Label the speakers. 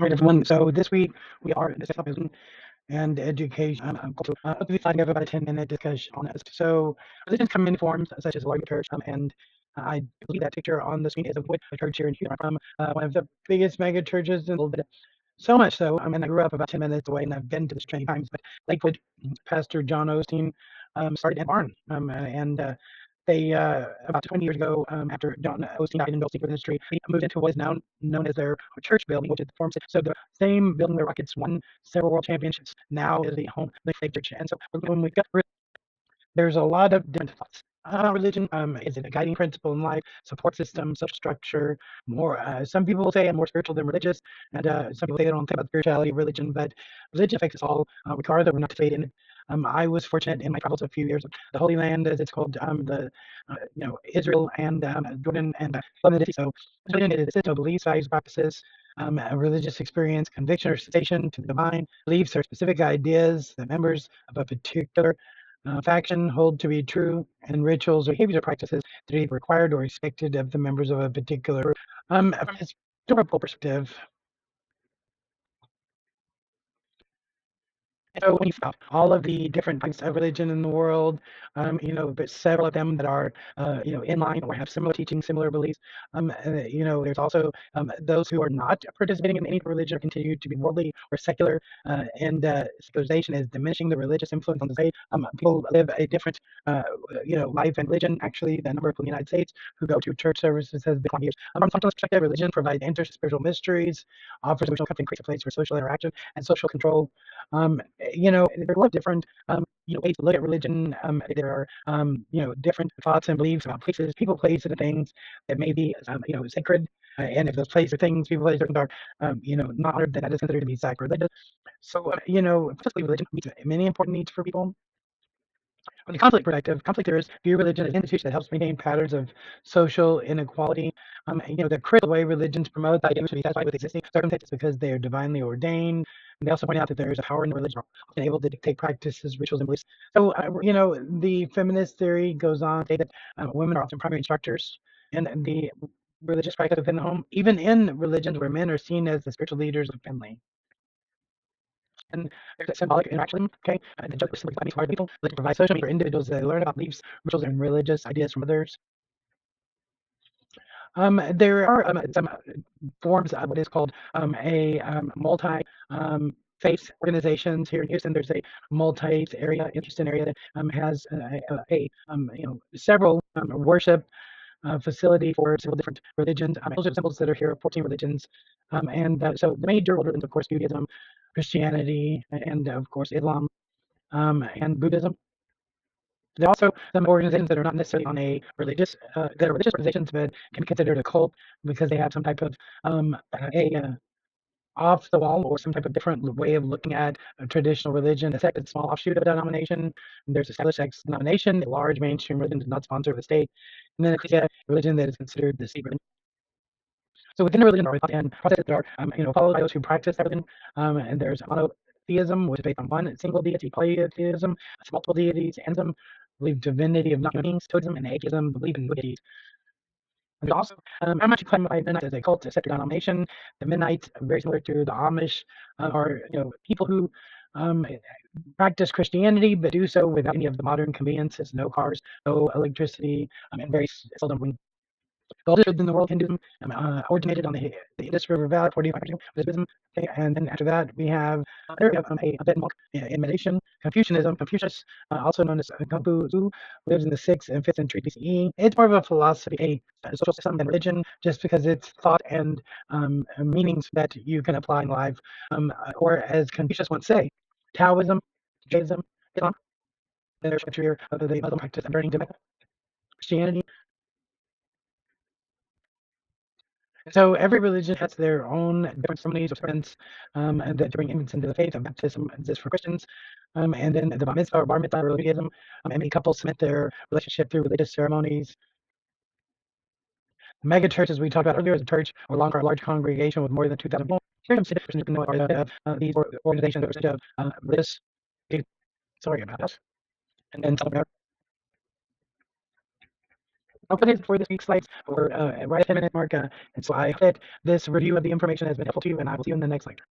Speaker 1: All right, everyone. So this week we are discussing and education. Also, we have about a 10-minute discussion on this. So religions come in forms such as a large church, and I believe that picture on the screen is of a church here in Houston, from one of the biggest mega churches in the world. So much so, and I grew up about 10 minutes away, and I've been to this many times. But Lakewood, Pastor John Osteen started in barn, and they about 20 years ago, after John Osteen died in Bill Secret Ministry, they moved into what is now known as their church building, which is the form. So the same building where Rockets won several world championships now is the home of the faith church. And so when we got there's a lot of different thoughts. Religion is it a guiding principle in life, support system, social structure? More, some people say I'm more spiritual than religious, and some people say they don't think about spirituality, religion, but religion affects us all, regardless of we're not fade in it. I was fortunate in my travels a few years of the Holy Land, as it's called, Israel and Jordan and Lebanon. So religion is a system of beliefs, values, practices. A religious experience, conviction or sensation to the divine, beliefs or specific ideas that members of a particular faction hold to be true, and rituals or behaviors or practices that are required or expected of the members of a particular group. From a historical perspective, so when you think about all of the different types of religion in the world, there's several of them that are, in line or have similar teachings, similar beliefs. There's also those who are not participating in any religion or continue to be worldly or secular, and secularization is diminishing the religious influence on the state. People live a different, life and religion. Actually, the number of people in the United States who go to church services has been years. From a functional perspective, religion provides interspiritual mysteries, offers emotional comfort, and creates a place for social interaction and social control. There are a lot of different, ways to look at religion. There are, different thoughts and beliefs about places, people, places, and things that may be, sacred. And if those places or things, people, places, or things are, not honored, then that is considered to be sacrilegious. So, physically, religion meets many important needs for people. From the conflict perspective, conflict theorists view religion as an institution that helps maintain patterns of social inequality. The critical way religions promote the idea to be satisfied with existing circumstances because they are divinely ordained. And they also point out that there is a power in the religion, often able to dictate practices, rituals, and beliefs. So, the feminist theory goes on to say that women are often primary instructors, and the religious practice within the home, even in religions where men are seen as the spiritual leaders of family. And there's a symbolic interaction, okay? The joke is simply smart people that provide social media for individuals that learn about beliefs, rituals, and religious ideas from others. There are some forms of what is called a multi faith organizations here in Houston. There's a multi-faith area in Houston area that has several worship facility for several different religions. Those are symbols that are here, 14 religions. So the major religions, of course, Judaism, Christianity, and of course, Islam, and Buddhism. There are also some organizations that are not necessarily on a religious, that are religious organizations, but can be considered a cult because they have some type of off the wall or some type of different way of looking at a traditional religion. A sect is a small offshoot of a denomination. And there's established sex denomination. A large mainstream religion is not sponsored by the state. And then a religion that is considered the state religion. So within a religion are and processes that are followed by those who practice that religion. And there's monotheism, which is based on one single deity. Polytheism, multiple deities. Animism, believe divinity of non-human beings. Totemism and atheism, believe in no deities. And there's also how much you claim by Mennonites as a cult, a secular denomination. The Mennonites, very similar to the Amish, are people who practice Christianity, but do so without any of the modern conveniences, no cars, no electricity, and very seldom. The oldest in the world, Hinduism, originated on the Indus River Valley, 45 years ago, Buddhism. Okay, and then after that, we have a bit more in meditation. Confucianism, Confucius, also known as Confucius, lives in the 6th and 5th century BCE. It's more of a philosophy, a social system than religion, just because it's thought and meanings that you can apply in life. Or as Confucius once say, Taoism, Judaism, Islam, and there's a of the Muslim practice and burning to Mecca. Christianity. So every religion has their own different ceremonies or sermons that bring infants into the faith. And baptism exists for Christians, and then the bar mitzvah or bar mitzvah for Judaism. And many couples cement their relationship through religious ceremonies. The mega church, as we talked about earlier, is a church or longer a large congregation with more than 2,000 people. Here's some situations you can know of these organizations that are religious. Sorry about that. And then I'll put it for this week's slides. We're right at 10-minute mark, and so I hope that this review of the information has been helpful to you, and I will see you in the next lecture.